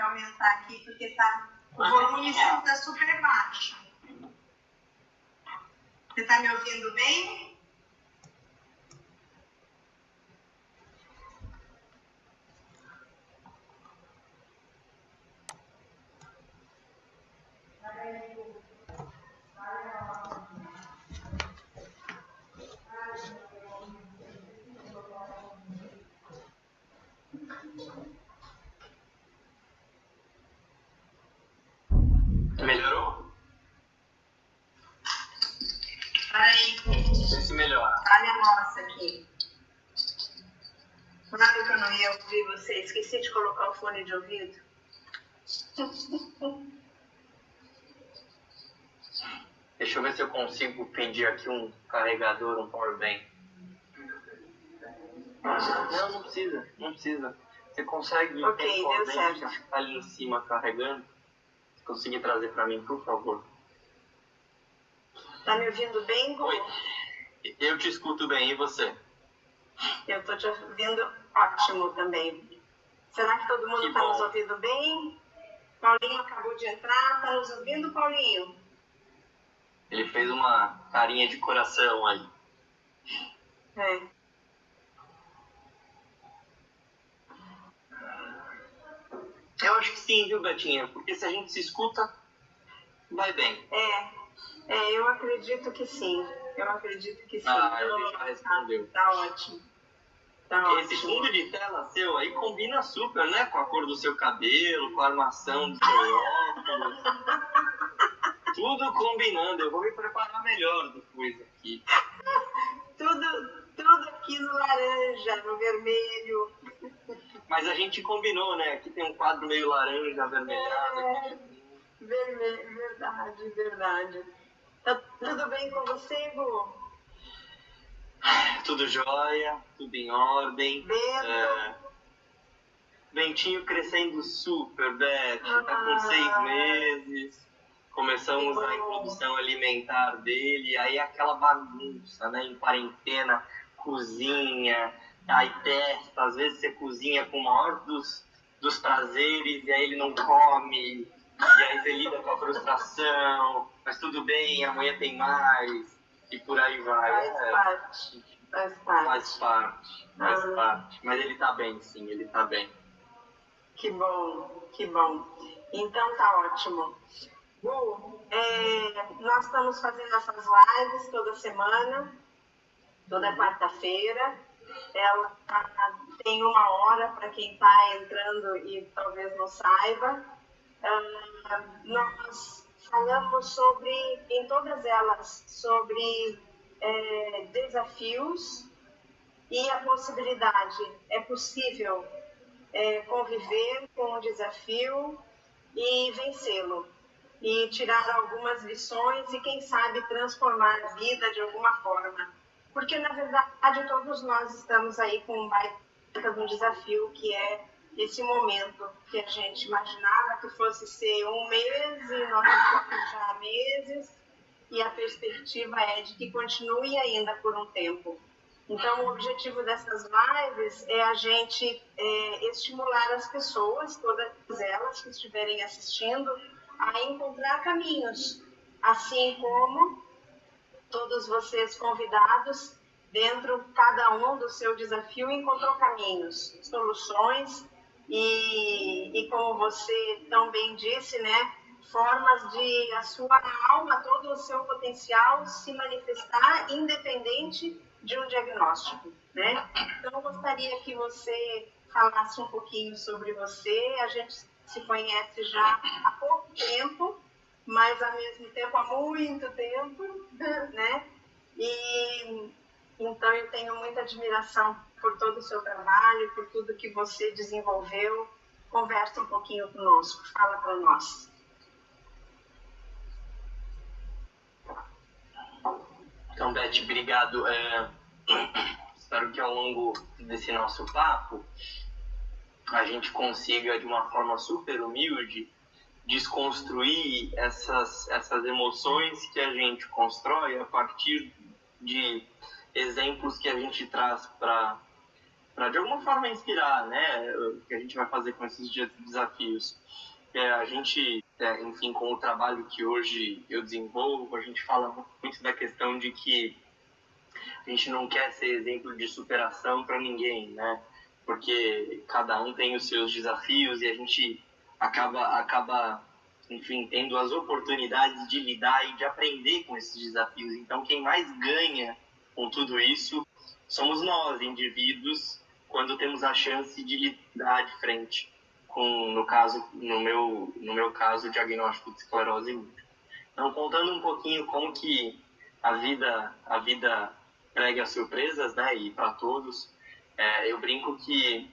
aumentar aqui, porque o volume está super baixo. Você está me ouvindo bem? Melhorou? Peraí. Vê se melhora. Olha a nossa aqui. Claro que eu não ia ouvir você. Esqueci de colocar o fone de ouvido. Deixa eu ver se eu consigo pedir aqui um carregador, um powerbank. Não precisa, não precisa. Você consegue Ok, ter um deu powerbank certo. que ficar ali em cima carregando? Se conseguir trazer para mim, por favor. Tá me ouvindo bem, Gu? Oi, eu te escuto bem, e você? Eu tô te ouvindo ótimo também. Será que todo mundo está nos ouvindo bem? Paulinho acabou de entrar. Tá nos ouvindo, Paulinho? Ele fez uma carinha de coração aí. É. Eu acho que sim, viu, Betinha? Porque se a gente se escuta, vai bem. Eu acredito que sim. Eu acredito que sim. Ele já respondeu. Tá ótimo. Tá ótimo. Esse fundo de tela seu aí combina super, né? Com a cor do seu cabelo, com a armação do seu óculos. Tudo combinando. Eu vou me preparar melhor depois aqui. Tudo aqui no laranja, no vermelho. Mas a gente combinou, né? Aqui tem um quadro meio laranja, avermelhado. Verdade. Tá tudo bem com você, Gu? Tudo jóia, tudo em ordem. Bentinho crescendo super, Beth. Tá com 6 meses. Começamos a introdução alimentar dele. Aí aquela bagunça, né? Em quarentena, cozinha. Aí testa. Às vezes você cozinha com o maior dos prazeres. E aí ele não come. E aí você lida com a frustração. Mas tudo bem, amanhã tem mais. E por aí vai. Faz parte. Mas ele tá bem, sim, ele tá bem. Que bom. Então tá ótimo. Gu, nós estamos fazendo essas lives toda semana, toda quarta-feira. Ela tem 1 hora para quem está entrando e talvez não saiba. Nós falamos em todas elas, sobre desafios e a possibilidade. É possível conviver com o desafio e vencê-lo. E tirar algumas lições e, quem sabe, transformar a vida de alguma forma. Porque, na verdade, todos nós estamos aí com um baita de um desafio, que é esse momento que a gente imaginava que fosse ser 1 mês e nós estamos já há meses, e a perspectiva é de que continue ainda por um tempo. Então, o objetivo dessas lives é a gente estimular as pessoas, todas elas que estiverem assistindo, a encontrar caminhos, assim como todos vocês convidados, dentro cada um do seu desafio, encontrou caminhos, soluções e como você tão bem disse, né, formas de a sua alma, todo o seu potencial se manifestar independente de um diagnóstico, né? Então, eu gostaria que você falasse um pouquinho sobre você. A gente se conhece já há pouco tempo, mas ao mesmo tempo há muito tempo, né? E então eu tenho muita admiração por todo o seu trabalho, por tudo que você desenvolveu. Conversa um pouquinho conosco, fala para nós. Então, Beth, obrigado. Espero que ao longo desse nosso papo a gente consiga, de uma forma super humilde, desconstruir essas emoções que a gente constrói a partir de exemplos que a gente traz para de alguma forma inspirar, né, o que a gente vai fazer com esses dias de desafios. A gente, enfim, com o trabalho que hoje eu desenvolvo, a gente fala muito da questão de que a gente não quer ser exemplo de superação para ninguém, né? Porque cada um tem os seus desafios e a gente acaba, enfim, tendo as oportunidades de lidar e de aprender com esses desafios. Então, quem mais ganha com tudo isso somos nós, indivíduos, quando temos a chance de lidar de frente com, no meu caso, o diagnóstico de esclerose múltipla. Então, contando um pouquinho como que a vida prega surpresas, né, e para todos, eu brinco que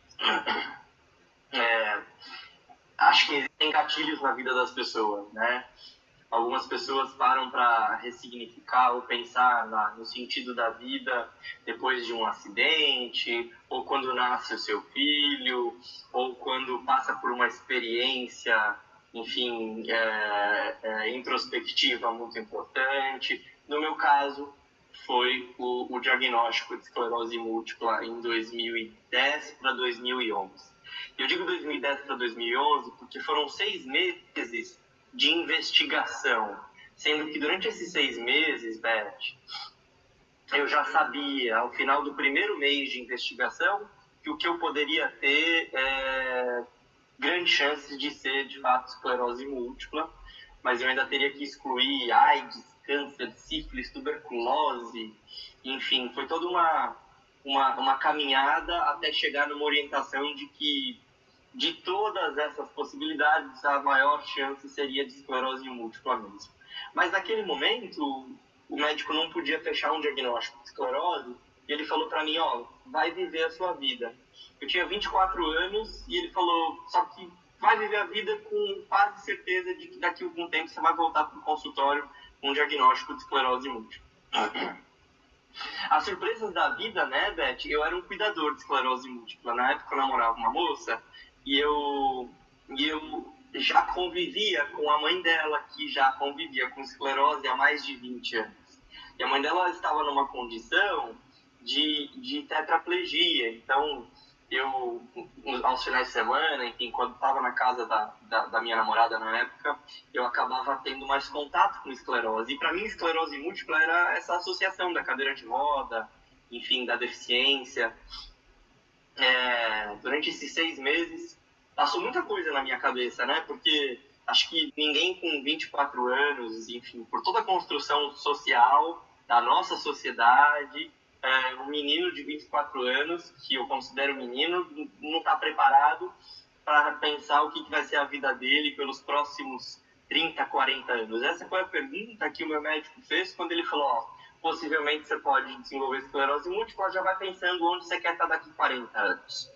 acho que existem gatilhos na vida das pessoas, né? Algumas pessoas param para ressignificar ou pensar no sentido da vida depois de um acidente, ou quando nasce o seu filho, ou quando passa por uma experiência, enfim, introspectiva muito importante. No meu caso, foi o diagnóstico de esclerose múltipla em 2010 para 2011. Eu digo 2010 para 2011 porque foram 6 meses de investigação, sendo que durante esses 6 meses, Beth, eu já sabia, ao final do primeiro mês de investigação, que o que eu poderia ter grandes chances de ser, de fato, esclerose múltipla, mas eu ainda teria que excluir AIDS, câncer, sífilis, tuberculose, enfim, foi toda uma caminhada até chegar numa orientação de que, de todas essas possibilidades, a maior chance seria de esclerose múltipla mesmo. Mas naquele momento, o médico não podia fechar um diagnóstico de esclerose, e ele falou para mim, vai viver a sua vida. Eu tinha 24 anos e ele falou, só que vai viver a vida com quase certeza de que daqui a algum tempo você vai voltar para o consultório com um diagnóstico de esclerose múltipla. As surpresas da vida, né, Beth? Eu era um cuidador de esclerose múltipla. Na época eu namorava uma moça e eu já convivia com a mãe dela, que já convivia com esclerose há mais de 20 anos. E a mãe dela estava numa condição de tetraplegia. Então, eu, aos finais de semana, enfim, quando estava na casa da minha namorada na época, eu acabava tendo mais contato com esclerose. E para mim, esclerose múltipla era essa associação da cadeira de roda, enfim, da deficiência. Durante esses 6 meses, passou muita coisa na minha cabeça, né? Porque acho que ninguém com 24 anos, enfim, por toda a construção social da nossa sociedade, um menino de 24 anos, que eu considero menino, não está preparado para pensar o que vai ser a vida dele pelos próximos 30, 40 anos. Essa foi a pergunta que o meu médico fez quando ele falou, possivelmente você pode desenvolver esclerose múltipla, já vai pensando onde você quer estar daqui a 40 anos.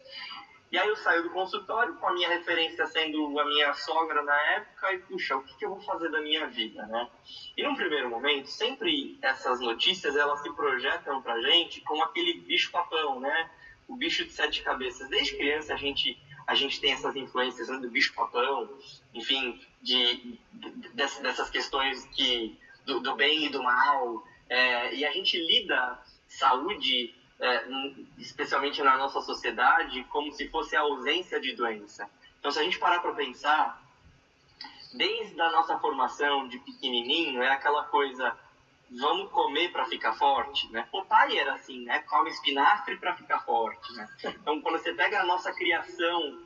E aí eu saio do consultório, com a minha referência sendo a minha sogra na época, e puxa, o que eu vou fazer da minha vida, né? E num primeiro momento, sempre essas notícias, elas se projetam pra gente como aquele bicho-papão, né? O bicho de 7 cabeças. Desde criança a gente tem essas influências, né, do bicho-papão, enfim, dessas questões do bem e do mal. E a gente lida saúde, especialmente na nossa sociedade, como se fosse a ausência de doença. Então, se a gente parar para pensar, desde a nossa formação de pequenininho, é aquela coisa, vamos comer para ficar forte, né? O pai era assim, né? Come espinafre para ficar forte, né? Então, quando você pega a nossa criação,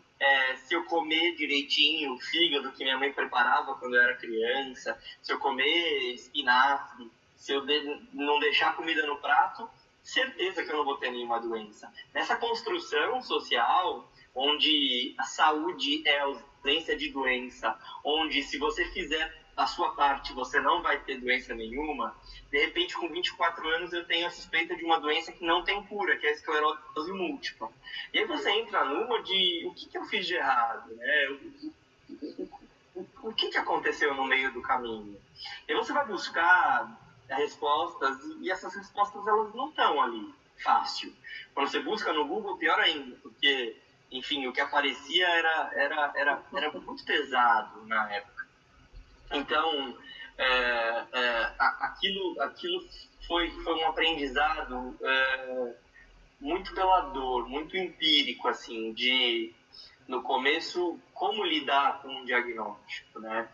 se eu comer direitinho o fígado que minha mãe preparava quando eu era criança, se eu comer espinafre, se eu não deixar comida no prato, certeza que eu não vou ter nenhuma doença. Nessa construção social, onde a saúde é a ausência de doença, onde se você fizer a sua parte, você não vai ter doença nenhuma, de repente, com 24 anos, eu tenho a suspeita de uma doença que não tem cura, que é a esclerose múltipla. E aí você entra numa de, o que eu fiz de errado, né? O que aconteceu no meio do caminho? E você vai buscar respostas, e essas respostas elas não estão ali fácil. Quando você busca no Google, pior ainda, porque, enfim, o que aparecia era muito pesado na época. Então, aquilo foi um aprendizado muito pela dor, muito empírico, assim, de, no começo, como lidar com um diagnóstico, né?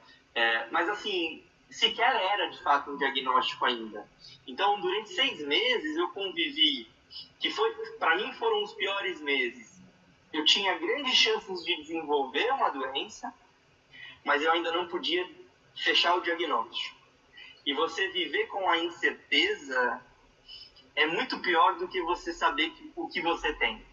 Mas, assim, sequer era, de fato, um diagnóstico ainda. Então, durante 6 meses, eu convivi, que foi, para mim, foram os piores meses. Eu tinha grandes chances de desenvolver uma doença, mas eu ainda não podia fechar o diagnóstico. E você viver com a incerteza é muito pior do que você saber o que você tem.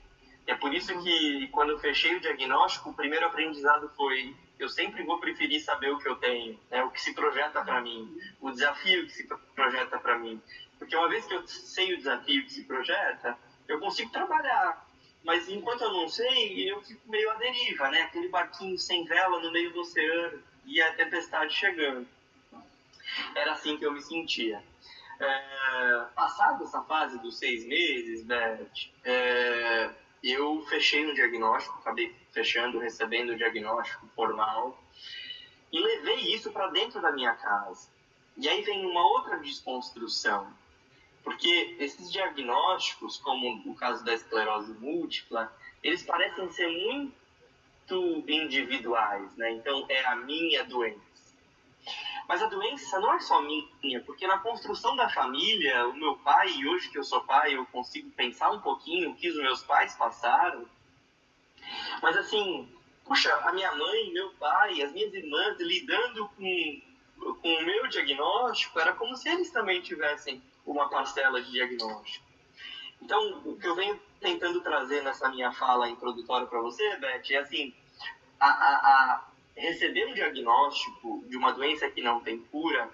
É por isso que, quando eu fechei o diagnóstico, o primeiro aprendizado foi: eu sempre vou preferir saber o que eu tenho, né? O que se projeta para mim, o desafio que se projeta para mim. Porque uma vez que eu sei o desafio que se projeta, eu consigo trabalhar. Mas enquanto eu não sei, eu fico meio à deriva, né? Aquele barquinho sem vela no meio do oceano e a tempestade chegando. Era assim que eu me sentia. Passado essa fase dos 6 meses, Beth, eu fechei um diagnóstico, acabei fechando, recebendo o diagnóstico formal e levei isso para dentro da minha casa. E aí vem uma outra desconstrução, porque esses diagnósticos, como o caso da esclerose múltipla, eles parecem ser muito individuais, né? Então, é a minha doença. Mas a doença não é só minha, porque na construção da família, o meu pai, e hoje que eu sou pai, eu consigo pensar um pouquinho o que os meus pais passaram. Mas assim, puxa, a minha mãe, meu pai, as minhas irmãs lidando com o meu diagnóstico, era como se eles também tivessem uma parcela de diagnóstico. Então, o que eu venho tentando trazer nessa minha fala introdutória para você, Beth, é assim, receber um diagnóstico de uma doença que não tem cura,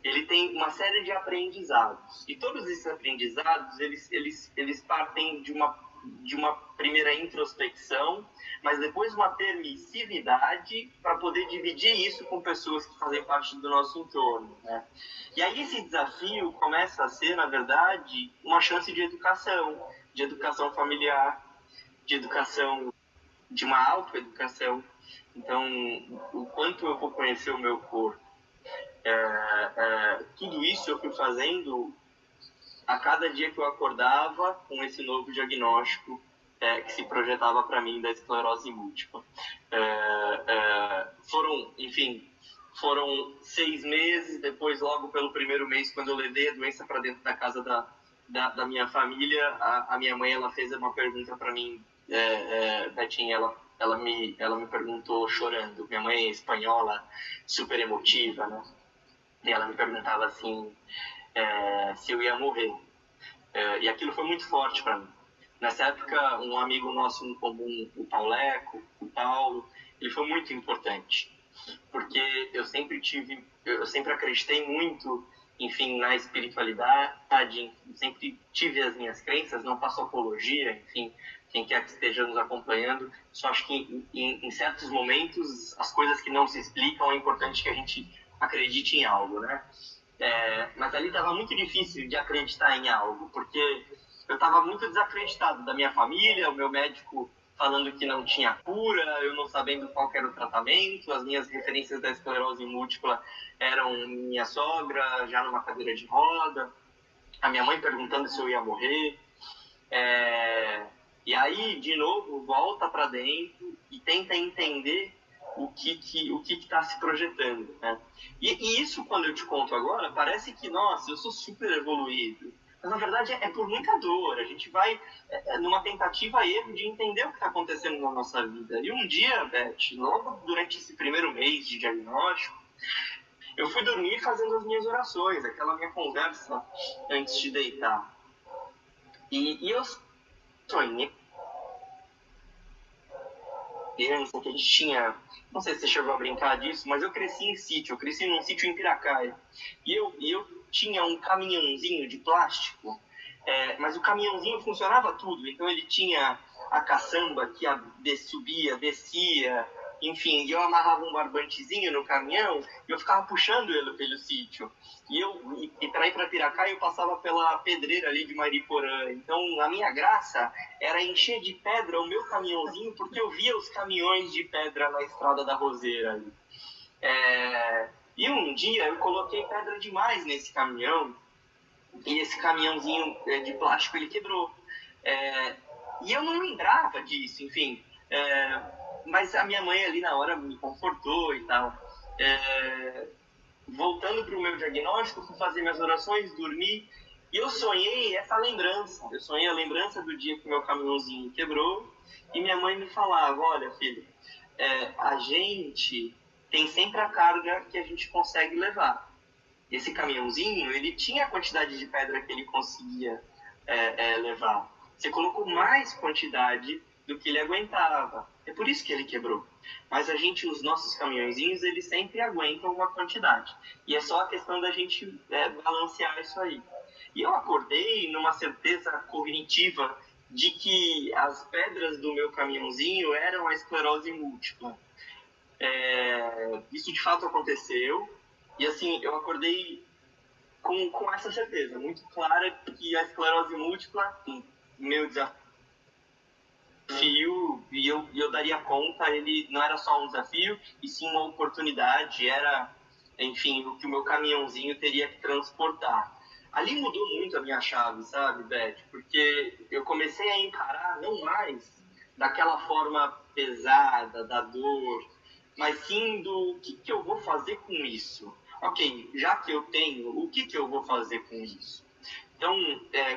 ele tem uma série de aprendizados. E todos esses aprendizados, eles partem de uma primeira introspecção, mas depois uma permissividade para poder dividir isso com pessoas que fazem parte do nosso entorno, né? E aí esse desafio começa a ser, na verdade, uma chance de educação familiar, de educação, de uma autoeducação. Então, o quanto eu vou conhecer o meu corpo, tudo isso eu fui fazendo a cada dia que eu acordava com esse novo diagnóstico que se projetava para mim da esclerose múltipla. Foram 6 meses, depois logo pelo primeiro mês, quando eu levei a doença para dentro da casa da minha família, a minha mãe ela fez uma pergunta para mim, Betinha, ela me perguntou chorando. Minha mãe é espanhola, super emotiva, né? E ela me perguntava assim, se eu ia morrer. E aquilo foi muito forte para mim. Nessa época, um amigo nosso em comum, o Paulo, ele foi muito importante, porque eu sempre acreditei muito, enfim, na espiritualidade, sempre tive as minhas crenças, não faço apologia, enfim, quem quer que esteja nos acompanhando, só acho que em certos momentos, as coisas que não se explicam, é importante que a gente acredite em algo, né? Mas ali estava muito difícil de acreditar em algo, porque eu estava muito desacreditado da minha família, o meu médico falando que não tinha cura, eu não sabendo qual era o tratamento, as minhas referências da esclerose múltipla eram minha sogra, já numa cadeira de roda, a minha mãe perguntando se eu ia morrer. E aí, de novo, volta para dentro e tenta entender o que está se projetando, né? E isso, quando eu te conto agora, parece que, nossa, eu sou super evoluído. Mas, na verdade, é por muita dor. A gente vai numa tentativa erro de entender o que está acontecendo na nossa vida. E um dia, Beth, logo durante esse primeiro mês de diagnóstico, eu fui dormir fazendo as minhas orações, aquela minha conversa antes de deitar. E eu sonhei criança, que a gente tinha, não sei se você chegou a brincar disso, mas eu cresci em sítio, eu cresci num sítio em Piracaia, e eu tinha um caminhãozinho de plástico, mas o caminhãozinho funcionava tudo, então ele tinha a caçamba que subia, descia, enfim, e eu amarrava um barbantezinho no caminhão e eu ficava puxando ele pelo sítio. E para ir para Piracaia eu passava pela pedreira ali de Mariporã. Então a minha graça era encher de pedra o meu caminhãozinho, porque eu via os caminhões de pedra na estrada da Roseira ali. E um dia eu coloquei pedra demais nesse caminhão e esse caminhãozinho de plástico ele quebrou. E eu não lembrava disso, enfim. Mas a minha mãe ali na hora me confortou e tal. Voltando para o meu diagnóstico, fui fazer minhas orações, dormi, e eu sonhei essa lembrança. Eu sonhei a lembrança do dia que meu caminhãozinho quebrou, e minha mãe me falava, olha, filho, a gente tem sempre a carga que a gente consegue levar. Esse caminhãozinho, ele tinha a quantidade de pedra que ele conseguia levar. Você colocou mais quantidade do que ele aguentava. É por isso que ele quebrou. Mas os nossos caminhõezinhos, eles sempre aguentam uma quantidade. E é só a questão da gente balancear isso aí. E eu acordei numa certeza cognitiva de que as pedras do meu caminhãozinho eram a esclerose múltipla. Isso de fato aconteceu. E assim, eu acordei com essa certeza muito clara que a esclerose múltipla, meu desafio, e eu daria conta, ele não era só um desafio, e sim uma oportunidade, era, enfim, o que o meu caminhãozinho teria que transportar. Ali mudou muito a minha chave, sabe, Beth? Porque eu comecei a encarar não mais daquela forma pesada, da dor, mas sim do que eu vou fazer com isso. Ok, já que eu tenho, o que eu vou fazer com isso? Então,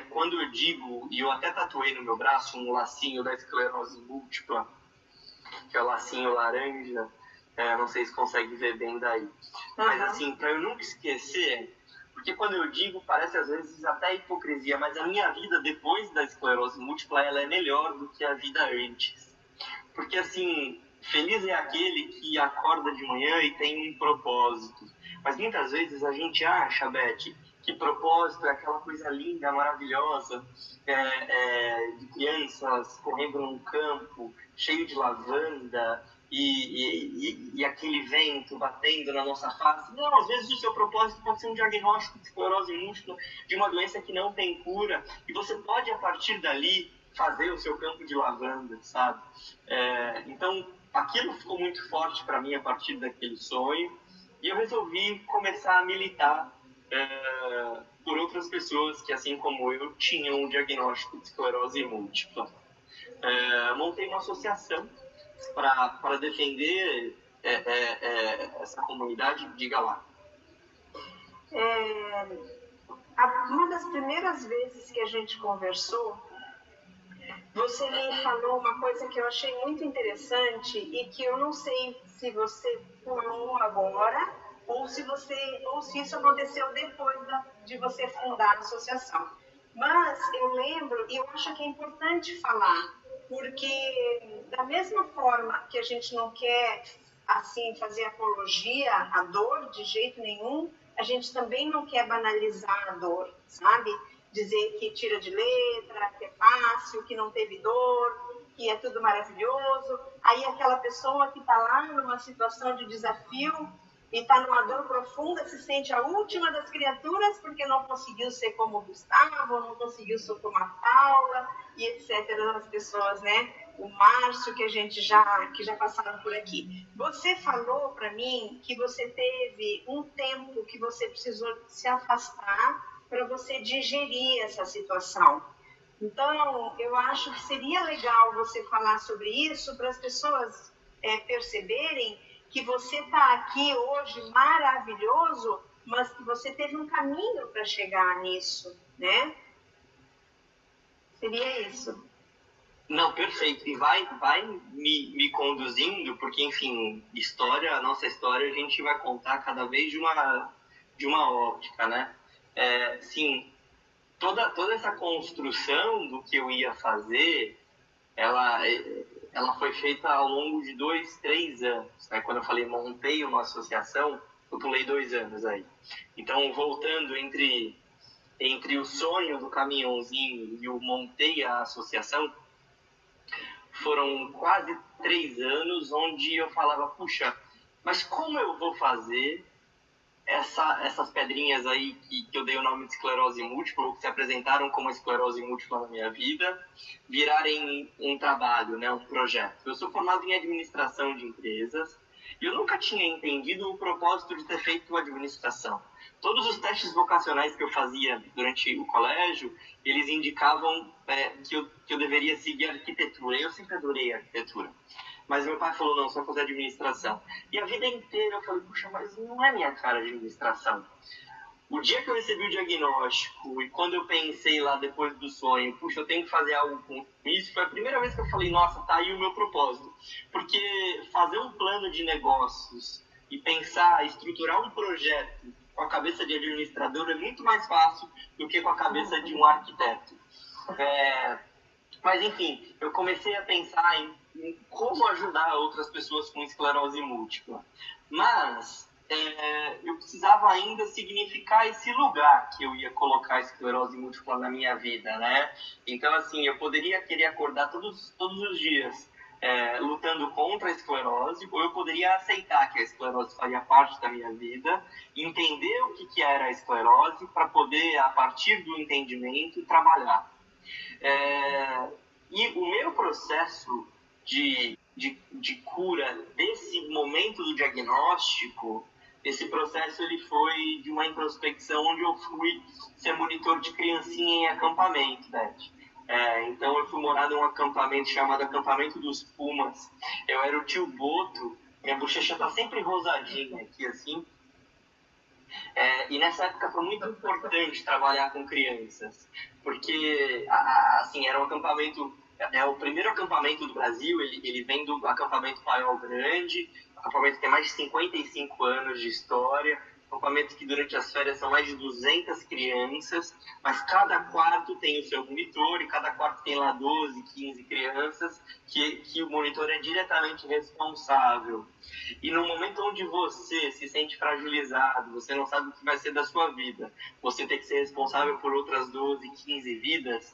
quando eu digo, e eu até tatuei no meu braço um lacinho da esclerose múltipla, que é o lacinho laranja, não sei se consegue ver bem daí. Mas assim, para eu nunca esquecer, porque quando eu digo, parece às vezes até hipocrisia, mas a minha vida depois da esclerose múltipla, ela é melhor do que a vida antes. Porque assim, feliz é aquele que acorda de manhã e tem um propósito. Mas muitas vezes a gente acha, Beth, que propósito é aquela coisa linda, maravilhosa, de crianças correndo num campo cheio de lavanda e aquele vento batendo na nossa face. Não, às vezes o seu propósito pode ser um diagnóstico de esclerose múltipla, de uma doença que não tem cura, e você pode, a partir dali, fazer o seu campo de lavanda, sabe? Então, aquilo ficou muito forte para mim a partir daquele sonho, e eu resolvi começar a militar por outras pessoas que, assim como eu, tinham um diagnóstico de esclerose múltipla. Montei uma associação para defender essa comunidade. Diga lá. Uma das primeiras vezes que a gente conversou, você me falou uma coisa que eu achei muito interessante e que eu não sei se você pulou agora ou se isso aconteceu depois de você fundar a associação. Mas eu lembro, e eu acho que é importante falar, porque da mesma forma que a gente não quer assim fazer apologia à dor de jeito nenhum, a gente também não quer banalizar a dor, sabe? Dizer que tira de letra, que é fácil, que não teve dor, que é tudo maravilhoso. Aí aquela pessoa que está lá numa situação de desafio e está numa dor profunda, se sente a última das criaturas porque não conseguiu ser como o Gustavo, não conseguiu ser como a Paula, e etc. As pessoas, né? O Márcio, que já passaram por aqui. Você falou para mim que você teve um tempo que você precisou se afastar para você digerir essa situação. Então, eu acho que seria legal você falar sobre isso para as pessoas perceberem que você está aqui hoje maravilhoso, mas que você teve um caminho para chegar nisso, né? Seria isso. Não, perfeito. E vai me conduzindo, porque, enfim, a nossa história, a gente vai contar cada vez de uma óptica, né? Sim, toda essa construção do que eu ia fazer, ela foi feita ao longo de 2, 3 anos, né? Quando eu falei montei uma associação, eu pulei 2 anos aí. Então, voltando entre o sonho do caminhãozinho e o montei a associação, foram quase 3 anos onde eu falava, puxa, mas como eu vou fazer essas pedrinhas aí que eu dei o nome de esclerose múltipla, ou que se apresentaram como esclerose múltipla na minha vida, virarem um trabalho, né, um projeto. Eu sou formado em administração de empresas, E eu nunca tinha entendido o propósito de ter feito administração. Todos os testes vocacionais que eu fazia durante o colégio, eles indicavam que eu deveria seguir arquitetura. Eu sempre adorei arquitetura. Mas meu pai falou, não, só fazer administração. E a vida inteira eu falei, puxa, mas não é minha cara de administração. O dia que eu recebi o diagnóstico e quando eu pensei lá depois do sonho, puxa, eu tenho que fazer algo com isso, foi a primeira vez que eu falei, nossa, tá aí o meu propósito. Porque fazer um plano de negócios e pensar, estruturar um projeto com a cabeça de administrador é muito mais fácil do que com a cabeça de um arquiteto. Mas, enfim, eu comecei a pensar em como ajudar outras pessoas com esclerose múltipla. Mas eu precisava ainda significar esse lugar que eu ia colocar a esclerose múltipla na minha vida, né? Então, assim, eu poderia querer acordar todos os dias lutando contra a esclerose, ou eu poderia aceitar que a esclerose faria parte da minha vida, entender o que era a esclerose para poder, a partir do entendimento, trabalhar. E o meu processo de cura desse momento do diagnóstico, esse processo ele foi de uma introspecção onde eu fui ser monitor de criancinha em acampamento, Beth. Então eu fui morar num acampamento chamado Acampamento dos Pumas. Eu era o tio Boto, minha bochecha tá sempre rosadinha aqui assim. E nessa época foi muito importante trabalhar com crianças, porque assim, era um acampamento, o primeiro acampamento do Brasil, ele vem do acampamento Paiol Grande, acampamento que tem mais de 55 anos de história, acampamento que durante as férias são mais de 200 crianças, mas cada quarto tem o seu monitor e cada quarto tem lá 12, 15 crianças que o monitor é diretamente responsável. E no momento onde você se sente fragilizado, você não sabe o que vai ser da sua vida, você tem que ser responsável por outras 12, 15 vidas,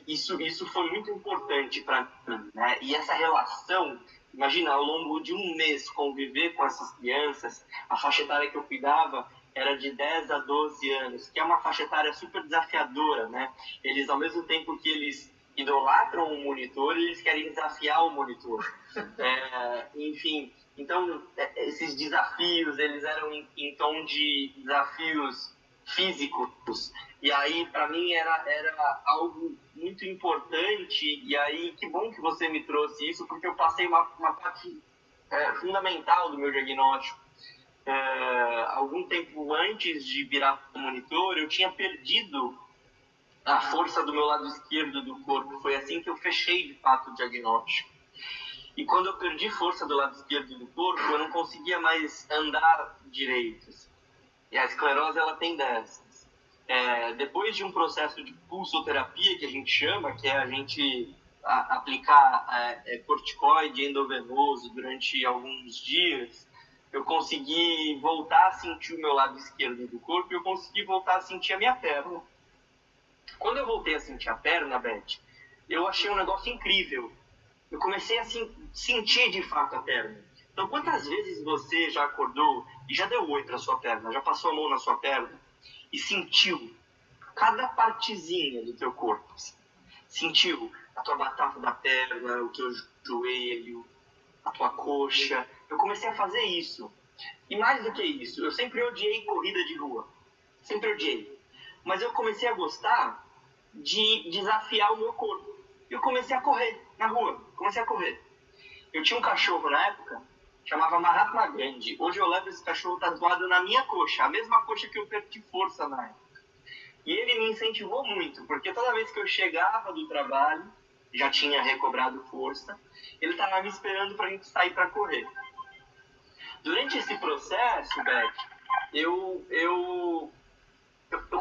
isso foi muito importante para mim, né? E essa relação, imagina, ao longo de um mês conviver com essas crianças, a faixa etária que eu cuidava era de 10 a 12 anos, que é uma faixa etária super desafiadora, né? Eles, ao mesmo tempo que eles idolatram o monitor, eles querem desafiar o monitor. Enfim, então, esses desafios, eles eram em tom de desafios físicos. E aí, para mim, era algo muito importante. E aí, que bom que você me trouxe isso, porque eu passei uma parte fundamental do meu diagnóstico. Algum tempo antes de virar monitor, eu tinha perdido a força do meu lado esquerdo do corpo. Foi assim que eu fechei, de fato, o diagnóstico. E quando eu perdi força do lado esquerdo do corpo, eu não conseguia mais andar direito. E a esclerose, ela tem dessas. Depois de um processo de pulsoterapia, que a gente chama, que é a gente aplicar corticoide endovenoso durante alguns dias, eu consegui voltar a sentir o meu lado esquerdo do corpo e eu consegui voltar a sentir a minha perna. Quando eu voltei a sentir a perna, Beth, eu achei um negócio incrível. Eu comecei a sentir de fato a perna. Então, quantas vezes você já acordou e já deu oi para a sua perna, já passou a mão na sua perna e sentiu cada partezinha do teu corpo? Sentiu a tua batata da perna, o teu joelho, a tua coxa. Eu comecei a fazer isso. E mais do que isso, eu sempre odiei corrida de rua. Sempre odiei. Mas eu comecei a gostar de desafiar o meu corpo. Eu comecei a correr na rua. Comecei a correr. Eu tinha um cachorro na época, chamava Mahatma Gandhi. Hoje eu levo esse cachorro tatuado na minha coxa, a mesma coxa que eu perdi força na época. E ele me incentivou muito, porque toda vez que eu chegava do trabalho, já tinha recobrado força, ele estava me esperando para a gente sair para correr. Durante esse processo, Beth, eu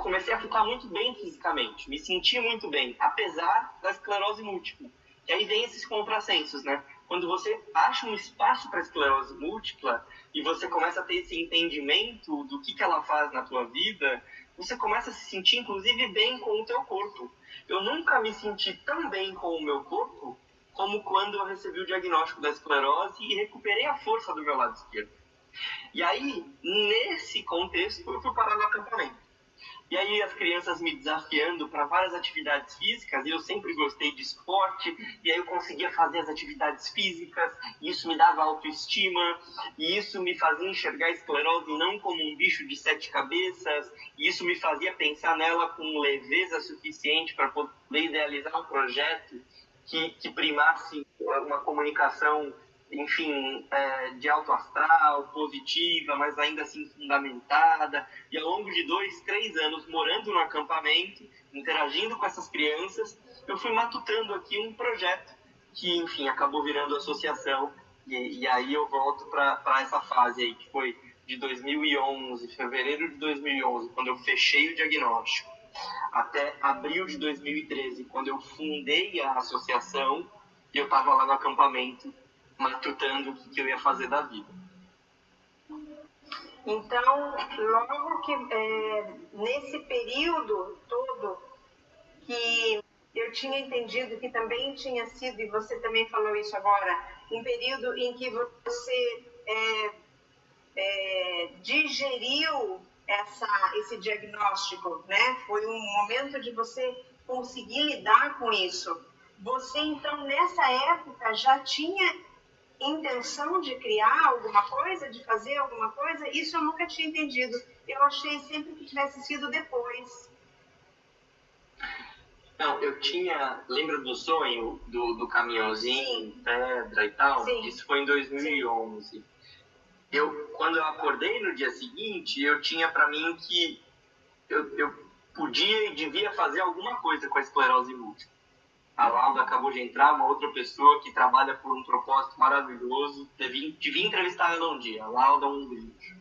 comecei a ficar muito bem fisicamente, me senti muito bem, apesar da esclerose múltipla. E aí vem esses contrassensos, né? Quando você acha um espaço para a esclerose múltipla e você começa a ter esse entendimento do que ela faz na tua vida, você começa a se sentir, inclusive, bem com o teu corpo. Eu nunca me senti tão bem com o meu corpo como quando eu recebi o diagnóstico da esclerose e recuperei a força do meu lado esquerdo. E aí, nesse contexto, eu fui parar no acampamento. E aí as crianças me desafiando para várias atividades físicas, e eu sempre gostei de esporte, e aí eu conseguia fazer as atividades físicas, e isso me dava autoestima, e isso me fazia enxergar a esclerose não como um bicho de 7 cabeças, e isso me fazia pensar nela com leveza suficiente para poder idealizar um projeto que primasse uma comunicação, enfim, de alto astral, positiva, mas ainda assim fundamentada. E ao longo de 2, 3 anos morando no acampamento, interagindo com essas crianças, eu fui matutando aqui um projeto que, enfim, acabou virando associação. E aí eu volto para essa fase aí, que foi de 2011, fevereiro de 2011, quando eu fechei o diagnóstico, até abril de 2013, quando eu fundei a associação, e eu estava lá no acampamento, matutando o que eu ia fazer da vida. Então, logo que nesse período todo que eu tinha entendido que também tinha sido, e você também falou isso agora, um período em que você digeriu esse diagnóstico, né? Foi um momento de você conseguir lidar com isso. Você, então, nessa época, já tinha intenção de criar alguma coisa, de fazer alguma coisa? Isso eu nunca tinha entendido. Eu achei sempre que tivesse sido depois. Não, eu tinha... Lembra do sonho do caminhãozinho, sim, pedra e tal? Sim. Isso foi em 2011. Sim. Quando eu acordei no dia seguinte, eu tinha para mim que eu podia e devia fazer alguma coisa com a esclerose múltipla. A Laura acabou de entrar, uma outra pessoa que trabalha por um propósito maravilhoso. Devia entrevistar ela um dia. A Laura, um beijo.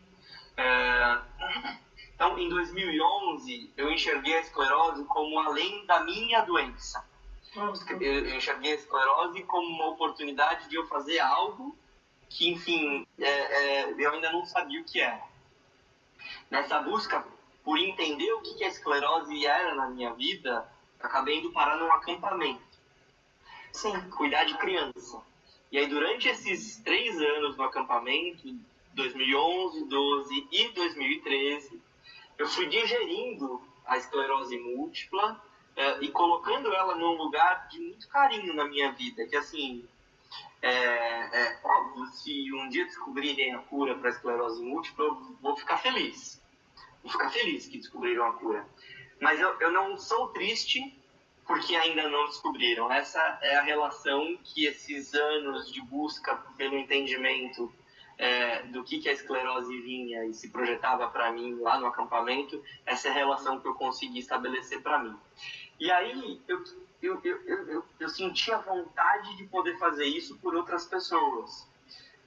Então, em 2011, eu enxerguei a esclerose como além da minha doença. Eu enxerguei a esclerose como uma oportunidade de eu fazer algo que, enfim, eu ainda não sabia o que era. Nessa busca por entender o que a esclerose era na minha vida, acabei indo parar num acampamento. Sim. Cuidar de criança. E aí, durante esses 3 anos no acampamento, 2011, 12 e 2013, eu fui digerindo a esclerose múltipla e colocando ela num lugar de muito carinho na minha vida, que assim... óbvio, se um dia descobrirem a cura para a esclerose múltipla, eu vou ficar feliz. Vou ficar feliz que descobriram a cura. Mas eu não sou triste porque ainda não descobriram. Essa é a relação que esses anos de busca pelo entendimento do que a esclerose vinha e se projetava para mim lá no acampamento, essa é a relação que eu consegui estabelecer para mim. E aí eu senti a vontade de poder fazer isso por outras pessoas,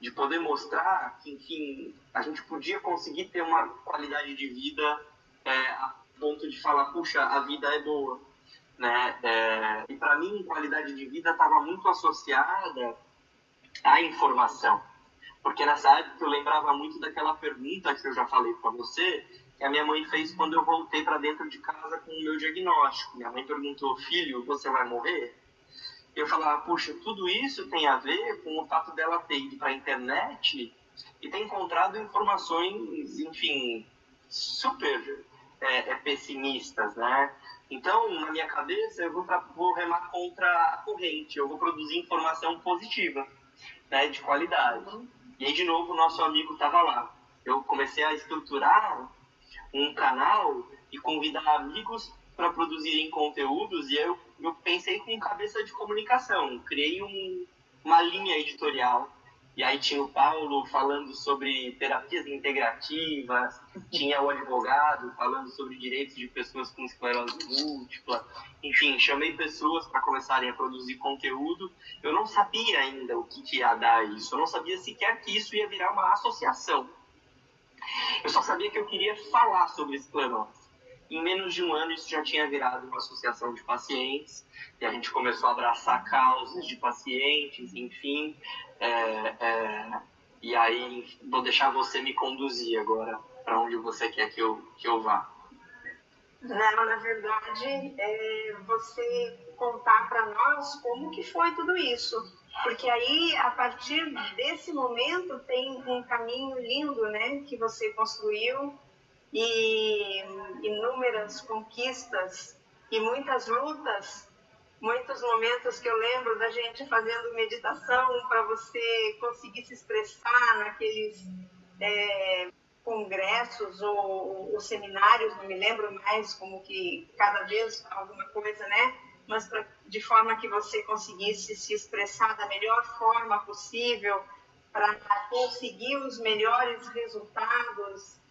de poder mostrar que, enfim, a gente podia conseguir ter uma qualidade de vida a ponto de falar, puxa, a vida é boa, né? E para mim, qualidade de vida estava muito associada à informação, porque nessa época eu lembrava muito daquela pergunta que eu já falei para você, que a minha mãe fez quando eu voltei para dentro de casa com o meu diagnóstico. Minha mãe perguntou, filho, você vai morrer? Eu falava, puxa, tudo isso tem a ver com o fato dela ter ido para a internet e ter encontrado informações, enfim, super pessimistas, né? Então, na minha cabeça, eu vou remar contra a corrente, eu vou produzir informação positiva, né, de qualidade. E aí, de novo, o nosso amigo estava lá. Eu comecei a estruturar um canal e convidar amigos para produzirem conteúdos, e eu pensei com cabeça de comunicação, criei uma linha editorial, e aí tinha o Paulo falando sobre terapias integrativas, tinha o advogado falando sobre direitos de pessoas com esclerose múltipla, enfim, chamei pessoas para começarem a produzir conteúdo. Eu não sabia ainda o que ia dar isso, eu não sabia sequer que isso ia virar uma associação. Eu só sabia que eu queria falar sobre esclerose. Em menos de um ano isso já tinha virado uma associação de pacientes, e a gente começou a abraçar causas de pacientes, enfim. E aí vou deixar você me conduzir agora para onde você quer que eu vá. Não, na verdade, você contar para nós como que foi tudo isso. Porque aí, a partir desse momento, tem um caminho lindo, né, que você construiu. e inúmeras conquistas e muitas lutas, muitos momentos que eu lembro da gente fazendo meditação para você conseguir se expressar naqueles congressos ou seminários, não me lembro mais, como que cada vez alguma coisa, né? Mas de forma que você conseguisse se expressar da melhor forma possível para conseguir os melhores resultados.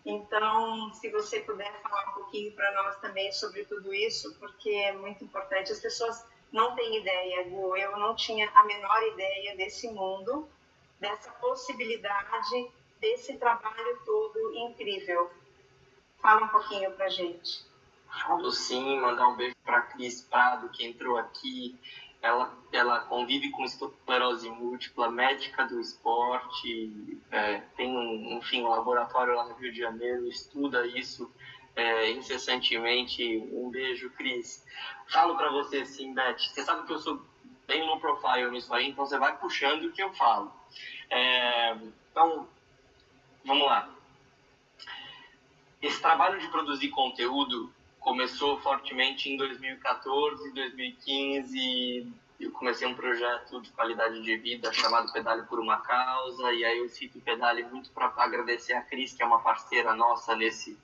Então, se você puder falar um pouquinho para nós também sobre tudo isso, porque é muito importante. As pessoas não têm ideia, Gu, eu não tinha a menor ideia desse mundo, dessa possibilidade, desse trabalho todo incrível. Fala um pouquinho para a gente. Falo sim, mandar um beijo para a Cris Prado, que entrou aqui. Ela convive com esclerose múltipla, médica do esporte, tem um laboratório lá no Rio de Janeiro, estuda isso incessantemente. Um beijo, Cris. Falo para você sim, Beth, você sabe que eu sou bem low profile nisso aí, então você vai puxando o que eu falo. Então, vamos lá. Esse trabalho de produzir conteúdo começou fortemente em 2014, 2015. Eu comecei um projeto de qualidade de vida chamado Pedale por uma Causa, e aí eu cito o Pedale muito para agradecer a Cris, que é uma parceira nossa nesse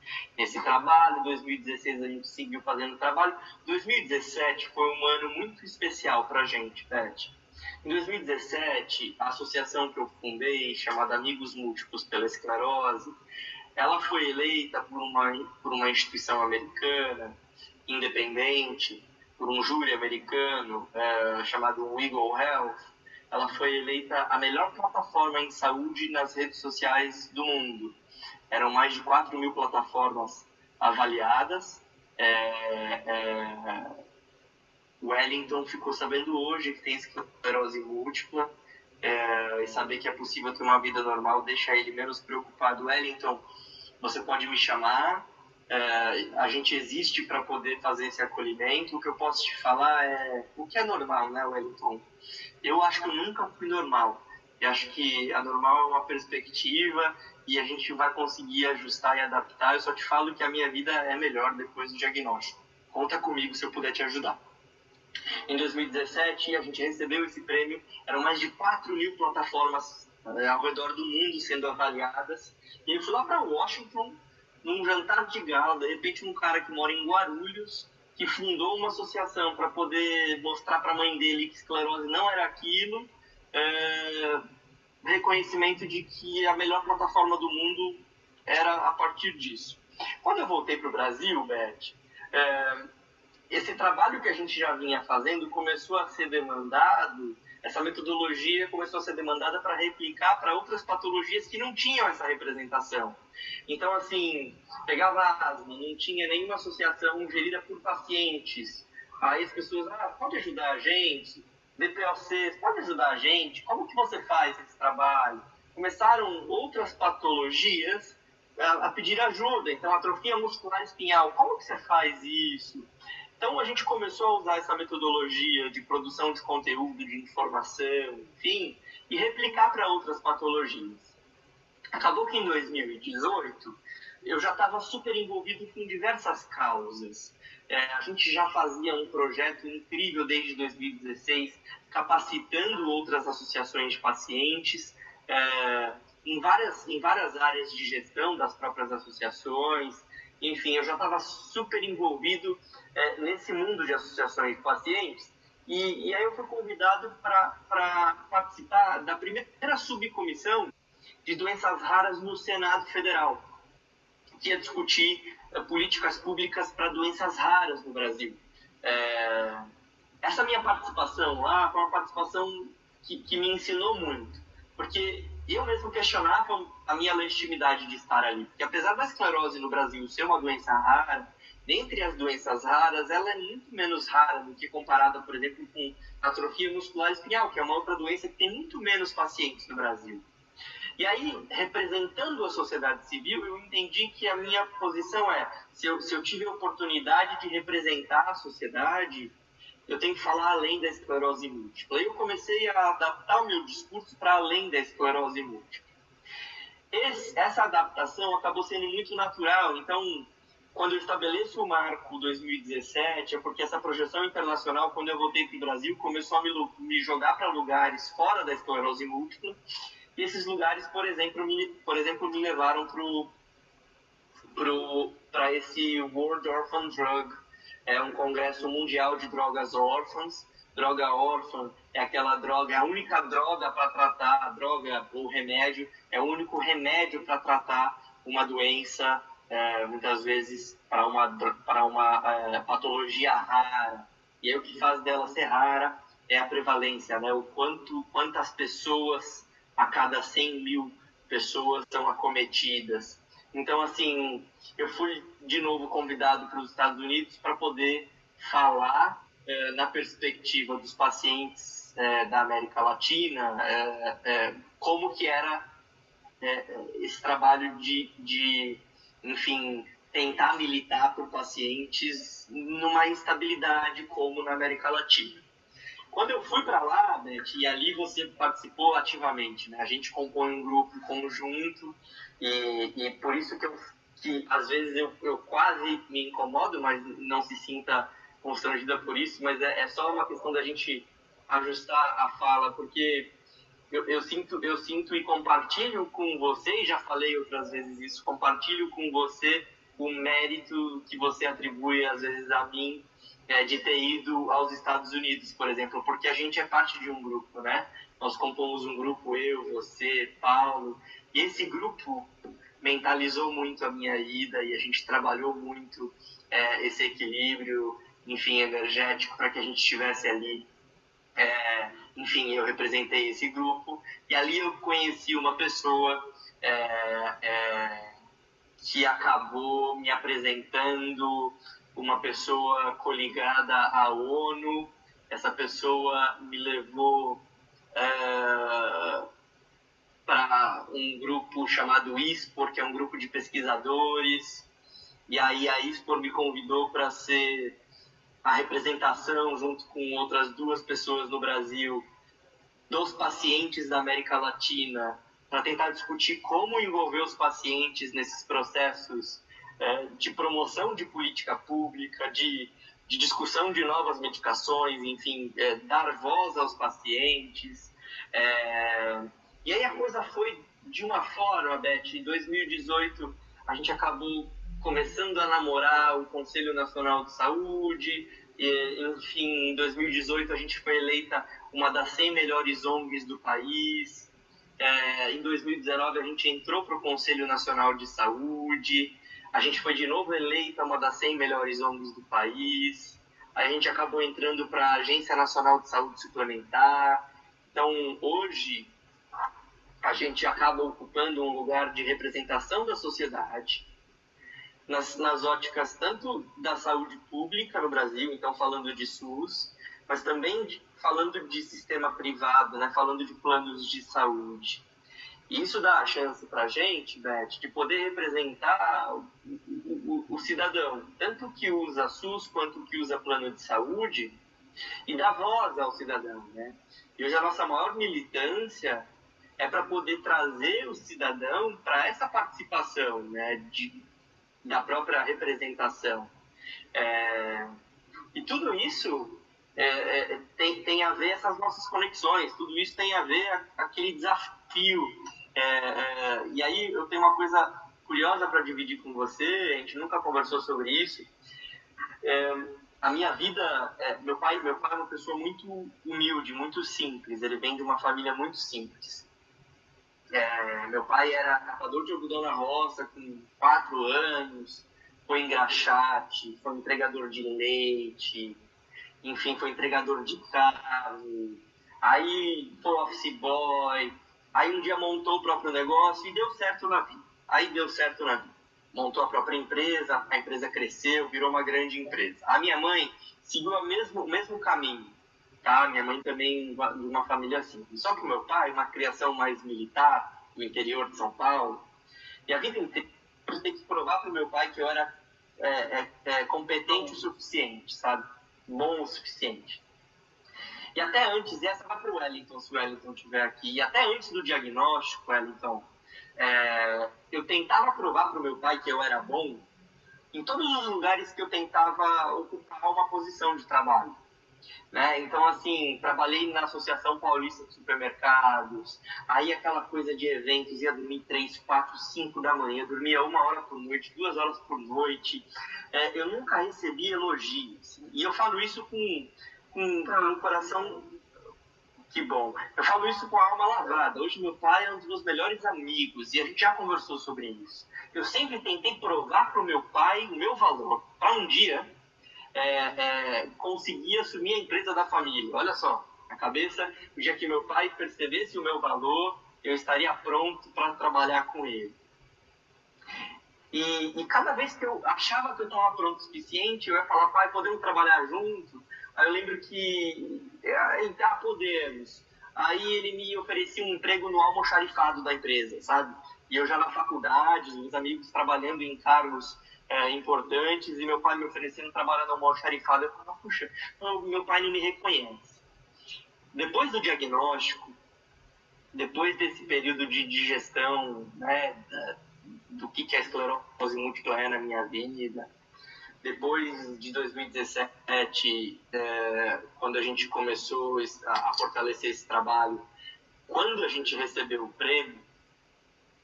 trabalho. Em 2016 a gente seguiu fazendo trabalho. 2017 foi um ano muito especial para a gente, Beth. Em 2017, a associação que eu fundei, chamada Amigos Múltiplos pela Esclerose, ela foi eleita por uma instituição americana, independente, por um júri americano chamado Eagle Health. Ela foi eleita a melhor plataforma em saúde nas redes sociais do mundo. Eram mais de 4.000 plataformas avaliadas. O Wellington ficou sabendo hoje que tem esclerose múltipla, e saber que é possível ter uma vida normal deixa ele menos preocupado. Wellington, você pode me chamar, a gente existe para poder fazer esse acolhimento. O que eu posso te falar é o que é normal, né, Wellington? Eu acho que eu nunca fui normal. Eu acho que a normal é uma perspectiva e a gente vai conseguir ajustar e adaptar. Eu só te falo que a minha vida é melhor depois do diagnóstico. Conta comigo se eu puder te ajudar. Em 2017, a gente recebeu esse prêmio. Eram mais de 4.000 plataformas ao redor do mundo sendo avaliadas. E eu fui lá para Washington, num jantar de gala. De repente, um cara que mora em Guarulhos, que fundou uma associação para poder mostrar para a mãe dele que esclerose não era aquilo, reconhecimento de que a melhor plataforma do mundo era a partir disso. Quando eu voltei para o Brasil, Beth, esse trabalho que a gente já vinha fazendo começou a ser demandado, essa metodologia começou a ser demandada para replicar para outras patologias que não tinham essa representação. Então, assim, pegava asma, não tinha nenhuma associação gerida por pacientes. Aí as pessoas, pode ajudar a gente? DPOC, pode ajudar a gente? Como que você faz esse trabalho? Começaram outras patologias a pedir ajuda. Então, atrofia muscular espinhal, como que você faz isso? Então, a gente começou a usar essa metodologia de produção de conteúdo, de informação, enfim, e replicar para outras patologias. Acabou que em 2018, eu já estava super envolvido com diversas causas. A gente já fazia um projeto incrível desde 2016, capacitando outras associações de pacientes, em várias áreas de gestão das próprias associações. Enfim, eu já estava super envolvido nesse mundo de associações de pacientes, e aí eu fui convidado para participar da primeira subcomissão de doenças raras no Senado Federal, que ia discutir políticas públicas para doenças raras no Brasil. Essa minha participação lá foi uma participação que me ensinou muito, porque eu mesmo questionava a minha legitimidade de estar ali, porque apesar da esclerose no Brasil ser uma doença rara, dentre as doenças raras, ela é muito menos rara do que comparada, por exemplo, com atrofia muscular espinhal, que é uma outra doença que tem muito menos pacientes no Brasil. E aí, representando a sociedade civil, eu entendi que a minha posição se eu tive a oportunidade de representar a sociedade, eu tenho que falar além da esclerose múltipla. Aí eu comecei a adaptar o meu discurso para além da esclerose múltipla. essa adaptação acabou sendo muito natural. Então, quando eu estabeleço o marco 2017, é porque essa projeção internacional, quando eu voltei para o Brasil, começou a me jogar para lugares fora da esclerose múltipla. E esses lugares, por exemplo, me levaram para esse World Orphan Drug, é um congresso mundial de drogas órfãs. Droga órfã é aquela droga, é a única droga para tratar, a droga ou remédio, é o único remédio para tratar uma doença, muitas vezes para uma patologia rara. E aí o que faz dela ser rara é a prevalência, né? Quantas pessoas a cada 100 mil pessoas são acometidas. Então, assim, eu fui de novo convidado para os Estados Unidos para poder falar na perspectiva dos pacientes da América Latina, como que era esse trabalho de, enfim, tentar militar por pacientes numa instabilidade como na América Latina. Quando eu fui para lá, Beth, e ali você participou ativamente, né? A gente compõe um grupo conjunto e por isso que às vezes eu quase me incomodo, mas não se sinta constrangida por isso, mas é só uma questão da gente ajustar a fala, porque eu sinto e compartilho com você, e já falei outras vezes isso, compartilho com você o mérito que você atribui às vezes a mim, de ter ido aos Estados Unidos, por exemplo, porque a gente é parte de um grupo, né? Nós compomos um grupo, eu, você, Paulo, e esse grupo mentalizou muito a minha ida e a gente trabalhou muito esse equilíbrio, enfim, energético para que a gente estivesse ali. Enfim, eu representei esse grupo e ali eu conheci uma pessoa que acabou me apresentando, uma pessoa coligada à ONU. Essa pessoa me levou para um grupo chamado ISPOR, que é um grupo de pesquisadores, e aí a ISPOR me convidou para ser a representação, junto com outras 2 pessoas no Brasil, dos pacientes da América Latina, para tentar discutir como envolver os pacientes nesses processos de promoção de política pública, de discussão de novas medicações, enfim, dar voz aos pacientes. E aí a coisa foi de uma forma, Beth, em 2018 a gente acabou começando a namorar o Conselho Nacional de Saúde, enfim, em 2018 a gente foi eleita uma das 100 melhores ONGs do país. Em 2019 a gente entrou para o Conselho Nacional de Saúde, a gente foi de novo eleita uma das 100 melhores ONGs do país, a gente acabou entrando para a Agência Nacional de Saúde Suplementar. Então, hoje, a gente acaba ocupando um lugar de representação da sociedade, nas óticas tanto da saúde pública no Brasil, então falando de SUS, mas também falando de sistema privado, né, falando de planos de saúde. E isso dá a chance para a gente, Beth, de poder representar o cidadão, tanto que usa SUS quanto que usa plano de saúde, e dar voz ao cidadão, né? E hoje a nossa maior militância é para poder trazer o cidadão para essa participação, né, da própria representação. E tudo isso tem a ver essas nossas conexões, tudo isso tem a ver aquele desafio. E aí eu tenho uma coisa curiosa para dividir com você, a gente nunca conversou sobre isso. A minha vida, meu pai é uma pessoa muito humilde, muito simples, ele vem de uma família muito simples. Meu pai era catador de algodão na roça com 4 anos, foi engraxate, foi entregador de leite, enfim, foi entregador de carne, aí foi office boy, aí um dia montou o próprio negócio e deu certo na vida. Montou a própria empresa, a empresa cresceu, virou uma grande empresa. A minha mãe seguiu o mesmo caminho, tá? Minha mãe também de uma família simples. Só que o meu pai, uma criação mais militar, no interior de São Paulo, e a vida inteira eu tenho que provar para o meu pai que eu era competente o suficiente, sabe? Bom o suficiente. E até antes, e essa vai para o Wellington, se o Wellington estiver aqui, e até antes do diagnóstico, Wellington, Eu tentava provar para o meu pai que eu era bom em todos os lugares que eu tentava ocupar uma posição de trabalho. Né? Então, assim, trabalhei na Associação Paulista de Supermercados, aí aquela coisa de eventos, ia dormir 3, 4, 5 da manhã, dormia 1 hora por noite, 2 horas por noite. Eu nunca recebi elogios. E eu falo isso com um coração... Que bom. Eu falo isso com a alma lavada. Hoje meu pai é um dos meus melhores amigos e a gente já conversou sobre isso. Eu sempre tentei provar para o meu pai o meu valor, para um dia conseguir assumir a empresa da família. Olha só, a cabeça, o dia que meu pai percebesse o meu valor, eu estaria pronto para trabalhar com ele. E cada vez que eu achava que eu estava pronto o suficiente, eu ia falar, pai, podemos trabalhar junto? Aí eu lembro que podemos. Aí ele me oferecia um emprego no almoxarifado da empresa, sabe? E eu já na faculdade, meus amigos trabalhando em cargos importantes, e meu pai me oferecendo trabalhar no almoxarifado. Eu falava, puxa, meu pai não me reconhece. Depois do diagnóstico, depois desse período de digestão, né, do que a esclerose múltipla na minha vida, depois de 2017, quando a gente começou a fortalecer esse trabalho, quando a gente recebeu o prêmio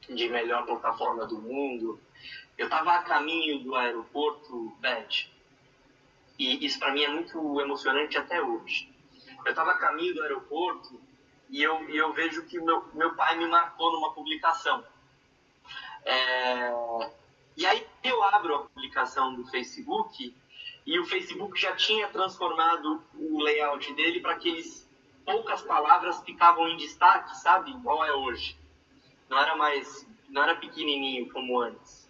de melhor plataforma do mundo, eu estava a caminho do aeroporto, Beth, e isso para mim é muito emocionante até hoje. Eu estava a caminho do aeroporto e eu vejo que meu pai me marcou numa publicação. E aí eu abro a publicação do Facebook e o Facebook já tinha transformado o layout dele para aqueles poucas palavras ficavam em destaque, sabe? Igual é hoje. Não era pequenininho como antes.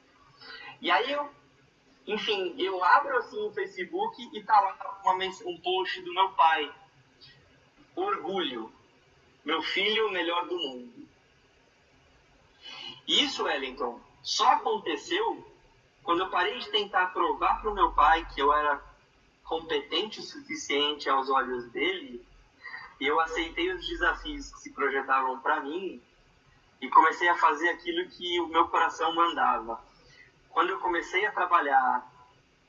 E aí eu abro assim o Facebook e tá lá um post do meu pai. Orgulho. Meu filho, o melhor do mundo. E isso, Wellington, só aconteceu quando eu parei de tentar provar para o meu pai que eu era competente o suficiente aos olhos dele, e eu aceitei os desafios que se projetavam para mim e comecei a fazer aquilo que o meu coração mandava. Quando eu comecei a trabalhar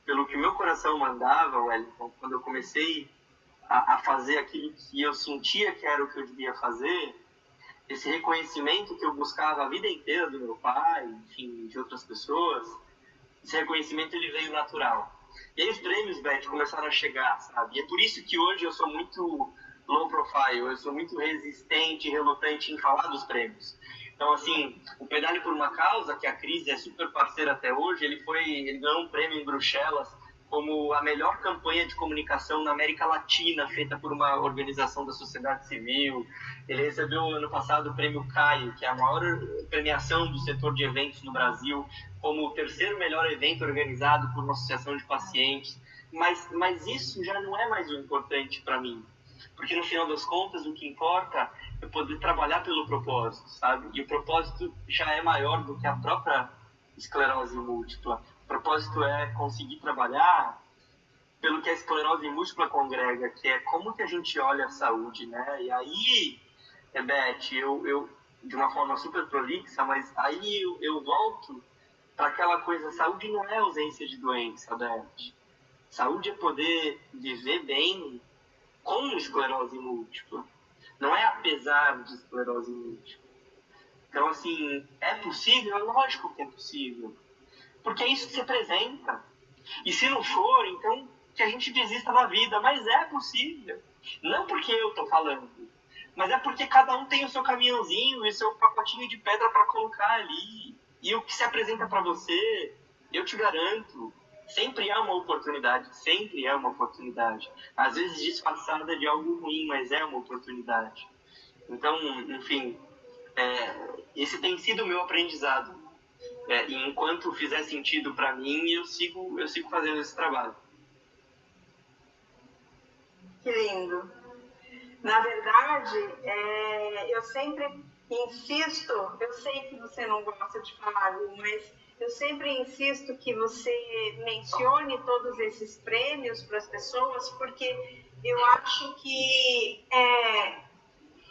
pelo que o meu coração mandava, Wellington, quando eu comecei a fazer aquilo que eu sentia que era o que eu devia fazer, esse reconhecimento que eu buscava a vida inteira do meu pai, enfim, de outras pessoas, esse reconhecimento ele veio natural. E aí os prêmios, Beth, começaram a chegar, sabe? E é por isso que hoje eu sou muito low profile, eu sou muito resistente e relutante em falar dos prêmios. Então, assim, o Pedale por uma Causa, que a Cris é super parceira até hoje, ele ganhou um prêmio em Bruxelas como a melhor campanha de comunicação na América Latina, feita por uma organização da sociedade civil. Ele recebeu ano passado o prêmio Caio, que é a maior premiação do setor de eventos no Brasil, como o terceiro melhor evento organizado por uma associação de pacientes. Mas isso já não é mais o importante para mim, porque no final das contas o que importa é poder trabalhar pelo propósito, sabe? E o propósito já é maior do que a própria esclerose múltipla. O propósito é conseguir trabalhar pelo que a esclerose múltipla congrega, que é como que a gente olha a saúde, né? E aí, Beth, eu de uma forma super prolixa, mas aí eu volto para aquela coisa, saúde não é ausência de doença, Beth. Saúde é poder viver bem com esclerose múltipla. Não é apesar de esclerose múltipla. Então, assim, é possível? É lógico que é possível. Porque é isso que se apresenta. E se não for, então que a gente desista da vida. Mas é possível. Não porque eu estou falando, mas é porque cada um tem o seu caminhãozinho e o seu pacotinho de pedra para colocar ali. E o que se apresenta para você, eu te garanto, sempre é uma oportunidade. Sempre é uma oportunidade. Às vezes disfarçada de algo ruim, mas é uma oportunidade. Então, enfim, esse tem sido o meu aprendizado. E enquanto fizer sentido para mim, eu sigo fazendo esse trabalho. Que lindo. Na verdade, eu sempre insisto, eu sei que você não gosta de falar, mas eu sempre insisto que você mencione todos esses prêmios para as pessoas, porque eu acho que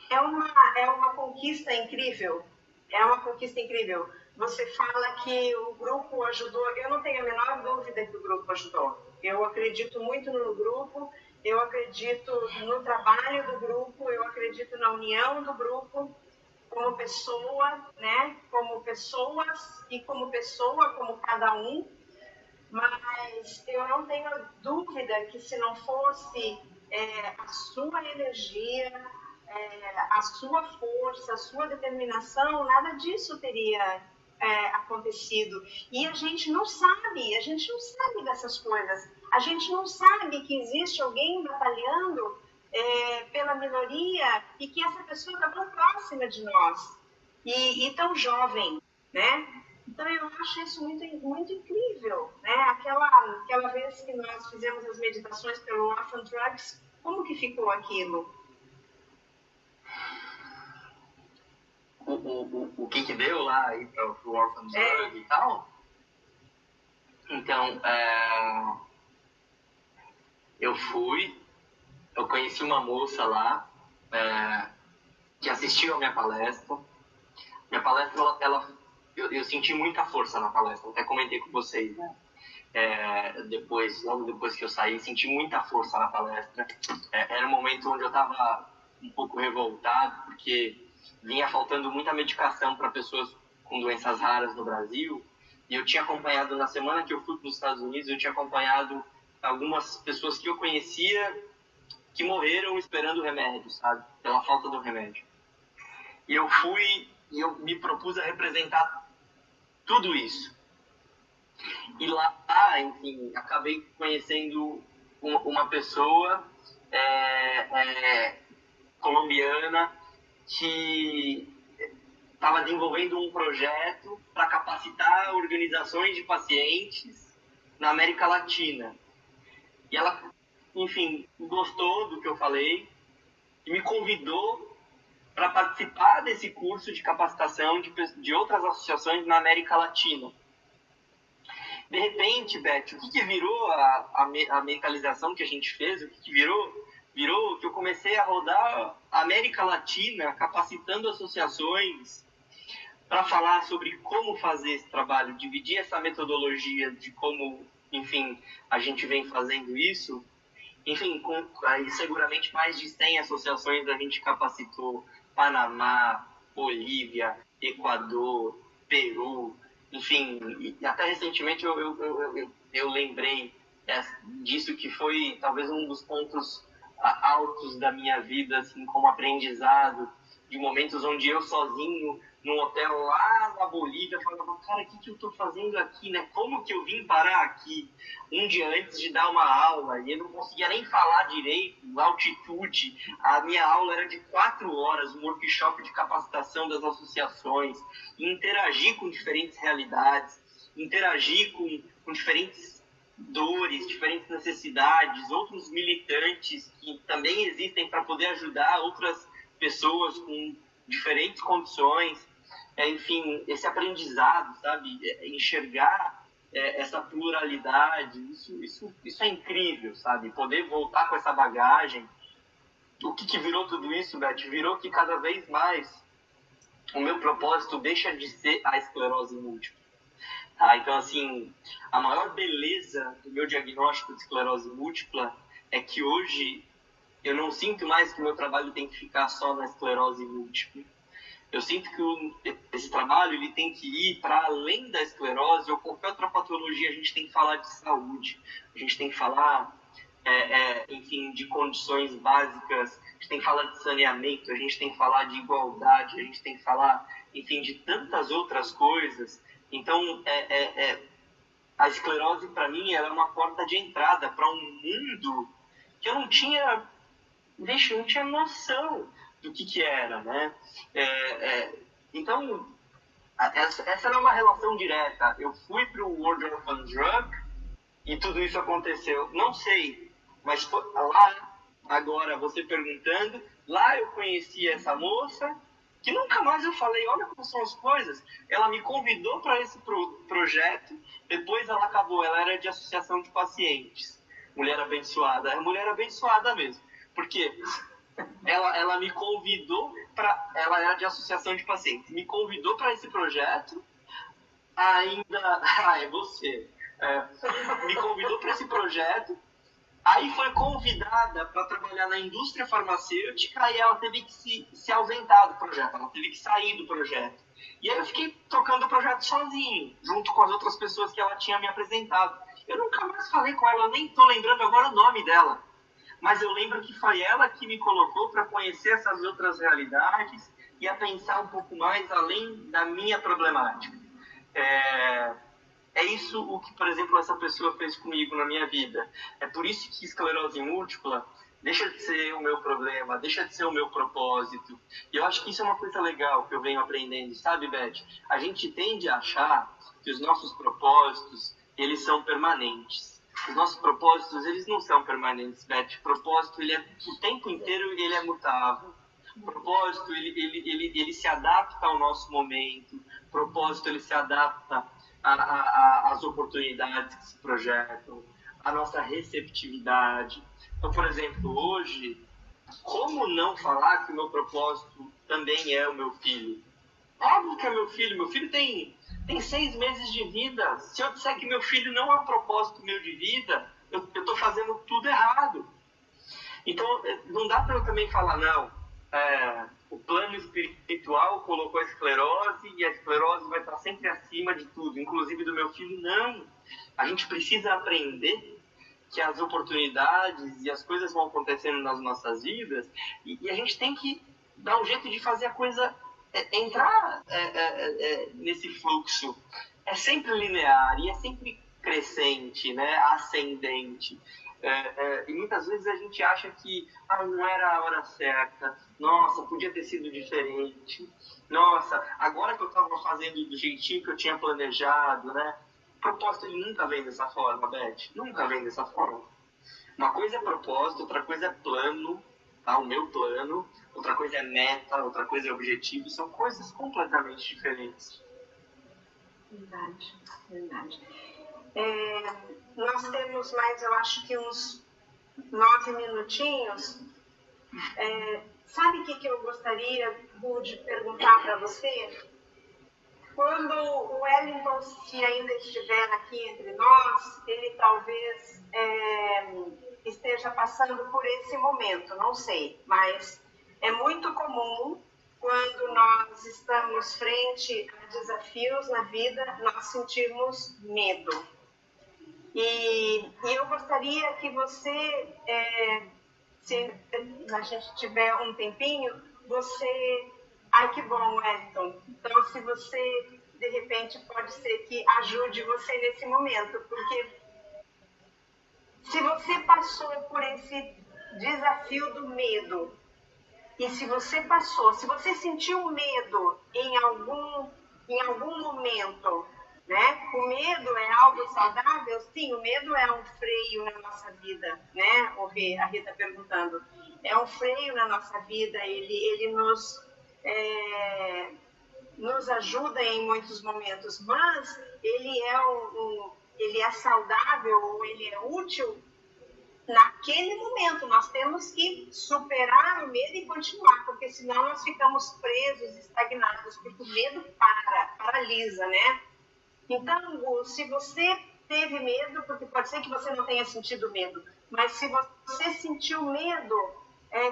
é uma conquista incrível É uma conquista incrível. Você fala que o grupo ajudou. Eu não tenho a menor dúvida que o grupo ajudou. Eu acredito muito no grupo, eu acredito no trabalho do grupo, eu acredito na união do grupo como pessoa, né? Como pessoas e como pessoa, como cada um. Mas eu não tenho dúvida que se não fosse a sua energia, a sua força, a sua determinação, nada disso teria acontecido. E a gente não sabe dessas coisas. A gente não sabe que existe alguém batalhando pela minoria e que essa pessoa está tão próxima de nós e tão jovem, né? Então eu acho isso muito incrível, né? Aquela vez que nós fizemos as meditações pelo Orphan Drugs, como que ficou aquilo? O que deu lá aí para o Orphan Drug e tal? Então, eu conheci uma moça lá que assistiu a minha palestra. Minha palestra, eu senti muita força na palestra, até comentei com vocês, né? Logo depois que eu saí, senti muita força na palestra. Era um momento onde eu estava um pouco revoltado, porque vinha faltando muita medicação para pessoas com doenças raras no Brasil, e eu tinha acompanhado, na semana que eu fui para os Estados Unidos, eu tinha acompanhado algumas pessoas que eu conhecia que morreram esperando o remédio, sabe? Pela falta do remédio. E eu me propus a representar tudo isso. E lá, enfim, acabei conhecendo uma pessoa colombiana que estava desenvolvendo um projeto para capacitar organizações de pacientes na América Latina. E ela, enfim, gostou do que eu falei e me convidou para participar desse curso de capacitação de outras associações na América Latina. De repente, Beth, o que virou a mentalização que a gente fez? O que virou? Virou que eu comecei a rodar a América Latina, capacitando associações para falar sobre como fazer esse trabalho, dividir essa metodologia de como, enfim, a gente vem fazendo isso. Enfim, aí seguramente mais de 100 associações a gente capacitou: Panamá, Bolívia, Equador, Peru, enfim, e até recentemente eu lembrei disso, que foi talvez um dos pontos altos da minha vida, assim, como aprendizado, de momentos onde eu sozinho, num hotel lá na Bolívia, falava, cara, o que eu tô fazendo aqui, né? Como que eu vim parar aqui um dia antes de dar uma aula? E eu não conseguia nem falar direito, altitude. A minha aula era de 4 horas, um workshop de capacitação das associações, e interagir com diferentes realidades, interagir com diferentes dores, diferentes necessidades, outros militantes que também existem para poder ajudar outras pessoas com diferentes condições. Enfim, esse aprendizado, sabe? Enxergar essa pluralidade, isso é incrível, sabe? Poder voltar com essa bagagem. O que virou tudo isso, Beth? Virou que cada vez mais o meu propósito deixa de ser a esclerose múltipla. Tá? Então, assim, a maior beleza do meu diagnóstico de esclerose múltipla é que hoje eu não sinto mais que o meu trabalho tem que ficar só na esclerose múltipla. Eu sinto que esse trabalho ele tem que ir para além da esclerose ou qualquer outra patologia. A gente tem que falar de saúde, a gente tem que falar, enfim, de condições básicas, a gente tem que falar de saneamento, a gente tem que falar de igualdade, a gente tem que falar, enfim, de tantas outras coisas. Então, a esclerose, para mim, ela é uma porta de entrada para um mundo que eu não tinha noção do que era, né? Então, essa não é uma relação direta. Eu fui para o World Orphan Drug e tudo isso aconteceu. Não sei, mas lá, agora você perguntando, lá eu conheci essa moça, que nunca mais eu falei, olha como são as coisas. Ela me convidou para esse projeto, depois ela acabou, ela era de associação de pacientes. Mulher abençoada, é mulher abençoada mesmo. Por quê? ela me convidou para... Ela era de associação de pacientes. Me convidou para esse projeto, ainda... Ah, é você. Me convidou para esse projeto, aí foi convidada para trabalhar na indústria farmacêutica e ela teve que se ausentar do projeto, ela teve que sair do projeto. E aí eu fiquei tocando o projeto sozinho, junto com as outras pessoas que ela tinha me apresentado. Eu nunca mais falei com ela, eu nem estou lembrando agora o nome dela. Mas eu lembro que foi ela que me colocou para conhecer essas outras realidades e a pensar um pouco mais além da minha problemática. É isso o que, por exemplo, essa pessoa fez comigo na minha vida. É por isso que esclerose múltipla deixa de ser o meu problema, deixa de ser o meu propósito. E eu acho que isso é uma coisa legal que eu venho aprendendo, sabe, Beth? A gente tende a achar que os nossos propósitos, eles são permanentes. Os nossos propósitos, eles não são permanentes, Beth. O propósito, ele é, o tempo inteiro, ele é mutável. O propósito, ele se adapta ao nosso momento. O propósito, ele se adapta às oportunidades que se projetam, à nossa receptividade. Então, por exemplo, hoje, como não falar que o meu propósito também é o meu filho? Óbvio que é meu filho. Meu filho tem 6 meses de vida. Se eu disser que meu filho não é um propósito meu de vida, eu estou fazendo tudo errado. Então, não dá para eu também falar, não, o plano espiritual colocou a esclerose e a esclerose vai estar sempre acima de tudo, inclusive do meu filho. Não. A gente precisa aprender que as oportunidades e as coisas vão acontecendo nas nossas vidas e a gente tem que dar um jeito de fazer a coisa entrar nesse fluxo. É sempre linear e é sempre crescente, né? Ascendente. E muitas vezes a gente acha que não era a hora certa, nossa, podia ter sido diferente, nossa, agora que eu estava fazendo do jeitinho que eu tinha planejado, né? O propósito ele nunca vem dessa forma, Beth, nunca vem dessa forma. Uma coisa é propósito, outra coisa é plano, tá? O meu plano, outra coisa é meta, outra coisa é objetivo, são coisas completamente diferentes. Verdade, verdade. Nós temos mais, eu acho que uns 9 minutinhos. Sabe o que eu gostaria, de perguntar para você? Quando o Wellington, se ainda estiver aqui entre nós, ele talvez esteja passando por esse momento, não sei, mas é muito comum quando nós estamos frente a desafios na vida, nós sentirmos medo. E eu gostaria que você, se a gente tiver um tempinho, você... Ai, que bom, Wellington. Então, se você, de repente, pode ser que ajude você nesse momento, porque se você passou por esse desafio do medo, e se você sentiu medo em algum momento, né? O medo é algo saudável? Sim, o medo é um freio na nossa vida, né? A Rita perguntando. É um freio na nossa vida, ele nos ajuda em muitos momentos, mas ele é saudável ou ele é útil naquele momento. Nós temos que superar o medo e continuar, porque senão nós ficamos presos, estagnados, porque o medo paralisa, né? Então, Gu, se você teve medo, porque pode ser que você não tenha sentido medo, mas se você sentiu medo,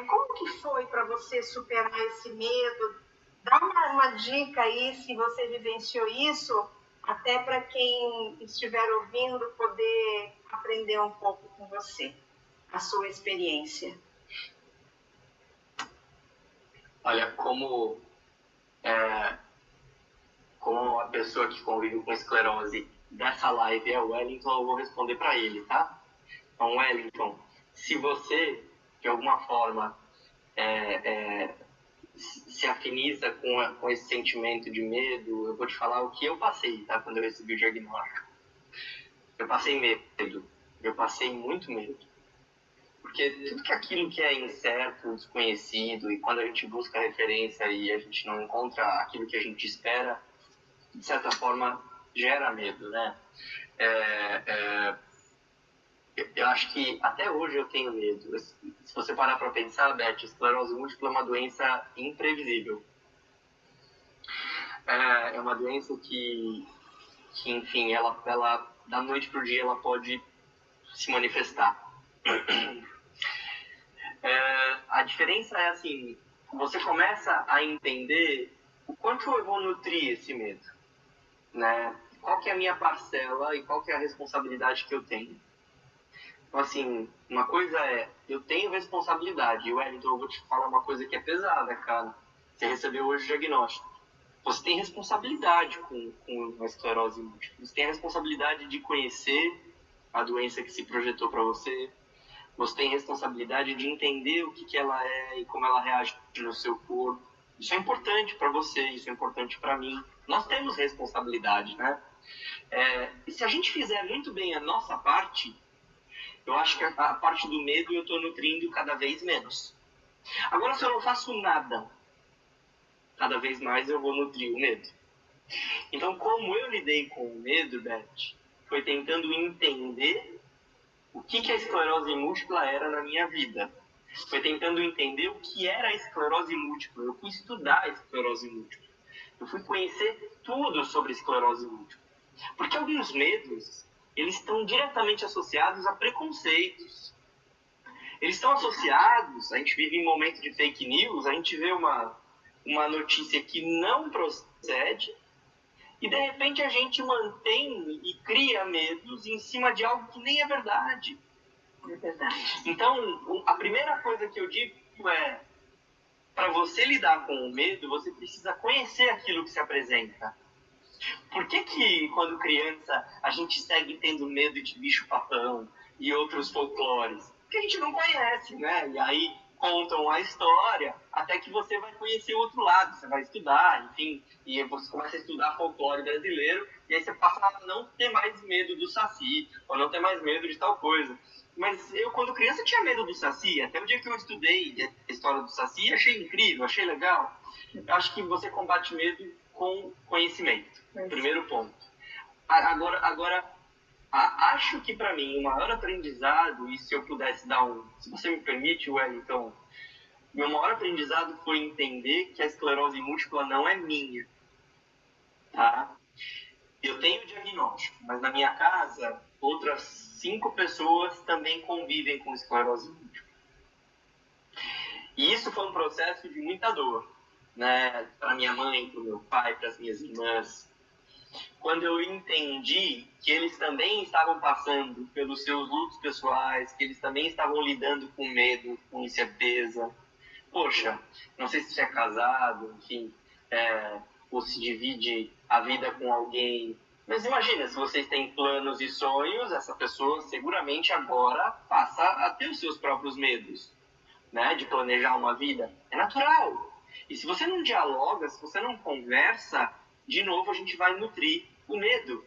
como que foi para você superar esse medo? Dá uma dica aí, se você vivenciou isso, até para quem estiver ouvindo poder aprender um pouco com você, a sua experiência. Olha, como a pessoa que convive com esclerose dessa live é o Wellington, eu vou responder para ele, tá? Então, Wellington, se você, de alguma forma, se afiniza com esse sentimento de medo, eu vou te falar o que eu passei, tá? Quando eu recebi o diagnóstico. Eu passei medo. Eu passei muito medo. Porque tudo aquilo que é incerto, desconhecido, e quando a gente busca referência e a gente não encontra aquilo que a gente espera, de certa forma, gera medo, né? Eu acho que até hoje eu tenho medo. Se você parar para pensar, Beth, esclerose múltipla é uma doença imprevisível. É uma doença que enfim, ela da noite pro dia ela pode se manifestar. A diferença é assim, você começa a entender o quanto eu vou nutrir esse medo, né? Qual que é a minha parcela e qual que é a responsabilidade que eu tenho. Então, assim, uma coisa é, eu tenho responsabilidade. Wellington, eu vou te falar uma coisa que é pesada, cara. Você recebeu hoje o diagnóstico. Você tem responsabilidade com a esclerose múltipla. Você tem a responsabilidade de conhecer a doença que se projetou para você. Você tem responsabilidade de entender o que ela é e como ela reage no seu corpo. Isso é importante para você, isso é importante para mim. Nós temos responsabilidade, né? E se a gente fizer muito bem a nossa parte, eu acho que a parte do medo eu estou nutrindo cada vez menos. Agora, se eu não faço nada, cada vez mais eu vou nutrir o medo. Então, como eu lidei com o medo, Beth, foi tentando entender o que a esclerose múltipla era na minha vida. Foi tentando entender o que era a esclerose múltipla. Eu fui estudar a esclerose múltipla. Eu fui conhecer tudo sobre a esclerose múltipla. Porque alguns medos, eles estão diretamente associados a preconceitos. Eles estão associados, a gente vive em um momento de fake news, a gente vê uma notícia que não procede e de repente a gente mantém e cria medos em cima de algo que nem é verdade. É verdade. Então, a primeira coisa que eu digo é, para você lidar com o medo, você precisa conhecer aquilo que se apresenta. Por que quando criança a gente segue tendo medo de bicho-papão e outros folclores? Porque a gente não conhece, né? E aí contam a história até que você vai conhecer o outro lado, você vai estudar, enfim, e você começa a estudar folclore brasileiro e aí você passa a não ter mais medo do Saci, ou não ter mais medo de tal coisa. Mas eu, quando criança, tinha medo do Saci, até o dia que eu estudei a história do Saci, achei incrível, achei legal. Eu acho que você combate medo com conhecimento, primeiro ponto. Agora acho que para mim o maior aprendizado, e se eu pudesse dar se você me permite, Wellington, meu maior aprendizado foi entender que a esclerose múltipla não é minha, tá? Eu tenho o diagnóstico, mas na minha casa, outras 5 pessoas também convivem com esclerose múltipla. E isso foi um processo de muita dor, né? Para minha mãe, para o meu pai, para as minhas irmãs. Quando eu entendi que eles também estavam passando pelos seus lutos pessoais, que eles também estavam lidando com medo, com incerteza. Poxa, não sei se você é casado, enfim, ou se divide a vida com alguém. Mas imagina, se vocês têm planos e sonhos, essa pessoa seguramente agora passa a ter os seus próprios medos, né, de planejar uma vida. É natural. E se você não dialoga, se você não conversa, de novo a gente vai nutrir o medo.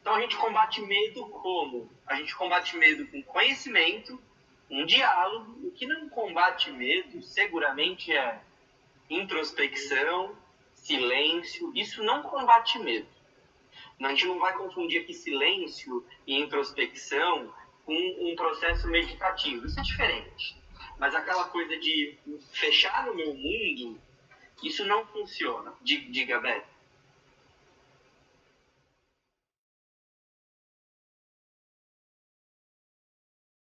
Então a gente combate medo como? A gente combate medo com conhecimento, um diálogo. O que não combate medo seguramente é introspecção, silêncio. Isso não combate medo. A gente não vai confundir aqui silêncio e introspecção com um processo meditativo. Isso é diferente. Mas aquela coisa de fechar no meu mundo, isso não funciona. Diga, Beth.